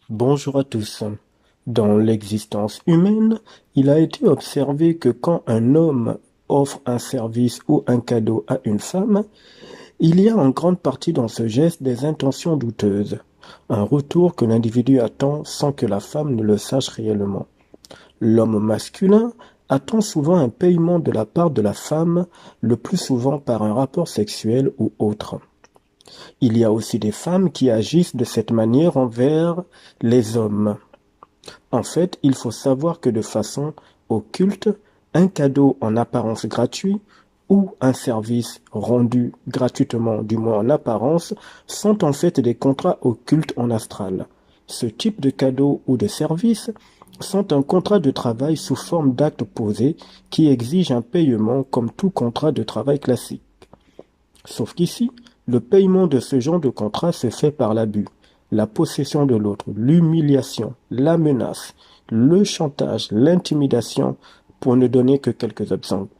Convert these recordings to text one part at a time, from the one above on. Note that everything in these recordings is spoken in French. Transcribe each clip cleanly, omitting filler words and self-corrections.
Bonjour à tous. Dans l'existence humaine, il a été observé que quand un homme offre un service ou un cadeau à une femme, il y a en grande partie dans ce geste des intentions douteuses, un retour que l'individu attend sans que la femme ne le sache réellement. L'homme masculin attend souvent un paiement de la part de la femme, le plus souvent par un rapport sexuel ou autre. Il y a aussi des femmes qui agissent de cette manière envers les hommes. En fait, il faut savoir que de façon occulte, un cadeau en apparence gratuit ou un service rendu gratuitement, du moins en apparence, sont en fait des contrats occultes en astral. Ce type de cadeau ou de service sont un contrat de travail sous forme d'acte posé qui exige un paiement comme tout contrat de travail classique. Sauf qu'ici, le paiement de ce genre de contrat se fait par l'abus, la possession de l'autre, l'humiliation, la menace, le chantage, l'intimidation, pour ne donner que quelques exemples.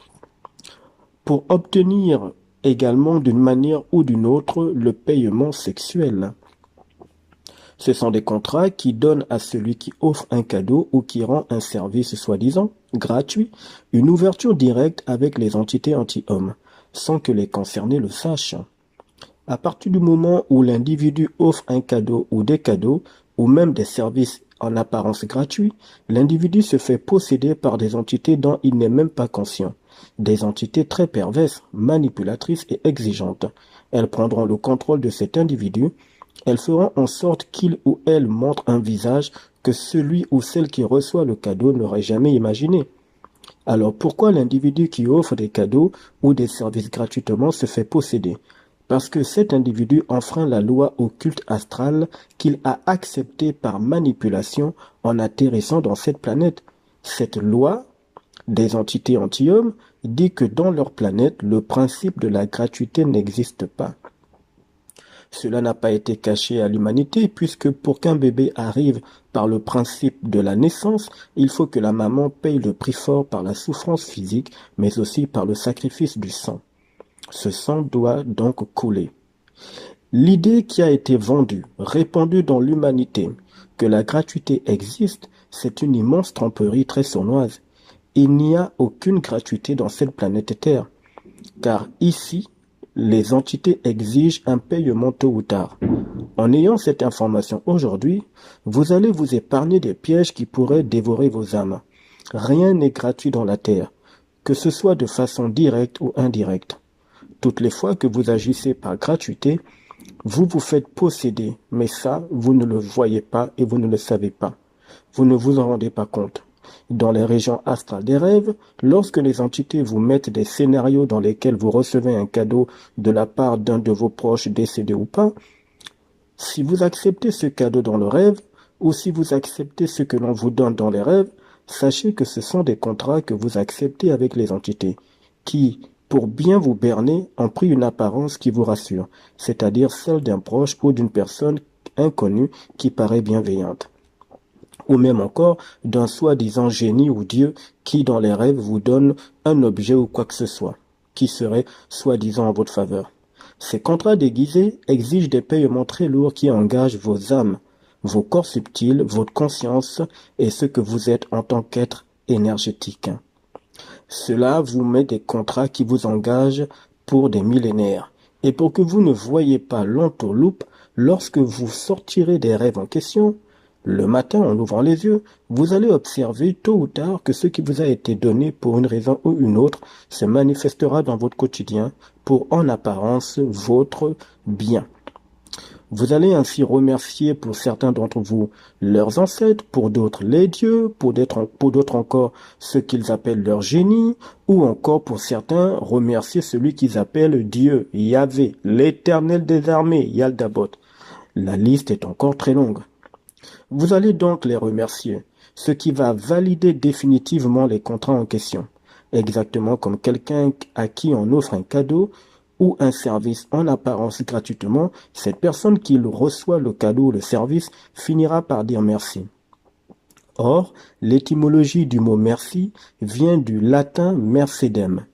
Pour obtenir également d'une manière ou d'une autre le paiement sexuel. Ce sont des contrats qui donnent à celui qui offre un cadeau ou qui rend un service soi-disant gratuit une ouverture directe avec les entités anti-hommes, sans que les concernés le sachent. À partir du moment où l'individu offre un cadeau ou des cadeaux, ou même des services en apparence gratuits, l'individu se fait posséder par des entités dont il n'est même pas conscient. Des entités très perverses, manipulatrices et exigeantes. Elles prendront le contrôle de cet individu. Elles feront en sorte qu'il ou elle montre un visage que celui ou celle qui reçoit le cadeau n'aurait jamais imaginé. Alors pourquoi l'individu qui offre des cadeaux ou des services gratuitement se fait posséder? Parce que cet individu enfreint la loi occulte astrale qu'il a acceptée par manipulation en atterrissant dans cette planète. Cette loi des entités anti-hommes dit que dans leur planète, le principe de la gratuité n'existe pas. Cela n'a pas été caché à l'humanité puisque pour qu'un bébé arrive par le principe de la naissance, il faut que la maman paye le prix fort par la souffrance physique mais aussi par le sacrifice du sang. Ce sang doit donc couler. L'idée qui a été vendue, répandue dans l'humanité, que la gratuité existe, c'est une immense tromperie très sournoise. Il n'y a aucune gratuité dans cette planète Terre, car ici, les entités exigent un paiement tôt ou tard. En ayant cette information aujourd'hui, vous allez vous épargner des pièges qui pourraient dévorer vos âmes. Rien n'est gratuit dans la Terre, que ce soit de façon directe ou indirecte. Toutes les fois que vous agissez par gratuité, vous vous faites posséder, mais ça, vous ne le voyez pas et vous ne le savez pas. Vous ne vous en rendez pas compte. Dans les régions astrales des rêves, lorsque les entités vous mettent des scénarios dans lesquels vous recevez un cadeau de la part d'un de vos proches décédés ou pas, si vous acceptez ce cadeau dans le rêve, ou si vous acceptez ce que l'on vous donne dans les rêves, sachez que ce sont des contrats que vous acceptez avec les entités, qui, pour bien vous berner, ont pris une apparence qui vous rassure, c'est-à-dire celle d'un proche ou d'une personne inconnue qui paraît bienveillante. Ou même encore d'un soi-disant génie ou Dieu qui, dans les rêves, vous donne un objet ou quoi que ce soit, qui serait soi-disant en votre faveur. Ces contrats déguisés exigent des paiements très lourds qui engagent vos âmes, vos corps subtils, votre conscience et ce que vous êtes en tant qu'être énergétique. Cela vous met des contrats qui vous engagent pour des millénaires. Et pour que vous ne voyez pas l'entourloupe, lorsque vous sortirez des rêves en question, le matin en ouvrant les yeux, vous allez observer tôt ou tard que ce qui vous a été donné pour une raison ou une autre se manifestera dans votre quotidien pour en apparence votre bien. Vous allez ainsi remercier pour certains d'entre vous leurs ancêtres, pour d'autres les dieux, pour d'autres encore ceux qu'ils appellent leur génie, ou encore pour certains remercier celui qu'ils appellent Dieu, Yahvé, l'éternel des armées, Yaldabot. La liste est encore très longue. Vous allez donc les remercier, ce qui va valider définitivement les contrats en question, exactement comme quelqu'un à qui on offre un cadeau ou un service en apparence gratuitement, cette personne qui reçoit le cadeau ou le service finira par dire merci. Or, l'étymologie du mot merci vient du latin mercedem.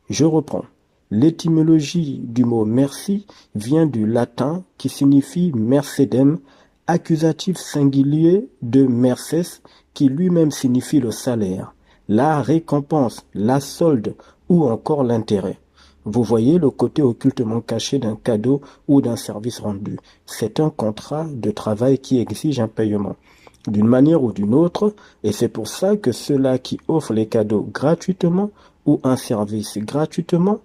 Je reprends. L'étymologie du mot merci vient du latin qui signifie mercedem, Accusatif singulier de mercès qui lui-même signifie le salaire, la récompense, la solde ou encore l'intérêt. Vous voyez le côté occultement caché d'un cadeau ou d'un service rendu. C'est un contrat de travail qui exige un paiement, d'une manière ou d'une autre, et c'est pour ça que ceux-là qui offrent les cadeaux gratuitement ou un service gratuitement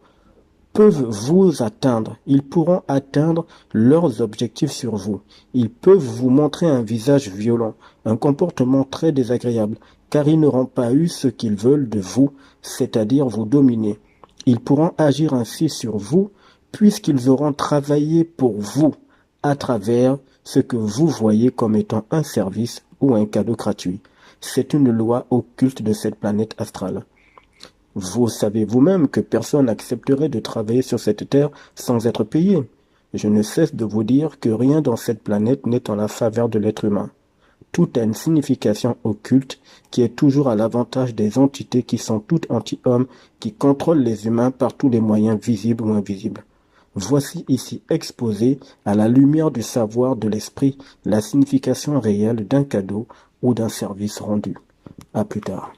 peuvent vous atteindre. Ils pourront atteindre leurs objectifs sur vous. Ils peuvent vous montrer un visage violent, un comportement très désagréable, car ils n'auront pas eu ce qu'ils veulent de vous, c'est-à-dire vous dominer. Ils pourront agir ainsi sur vous, puisqu'ils auront travaillé pour vous, à travers ce que vous voyez comme étant un service ou un cadeau gratuit. C'est une loi occulte de cette planète astrale. Vous savez vous-même que personne n'accepterait de travailler sur cette terre sans être payé. Je ne cesse de vous dire que rien dans cette planète n'est en la faveur de l'être humain. Tout a une signification occulte qui est toujours à l'avantage des entités qui sont toutes anti-hommes, qui contrôlent les humains par tous les moyens visibles ou invisibles. Voici ici exposé à la lumière du savoir de l'esprit la signification réelle d'un cadeau ou d'un service rendu. À plus tard.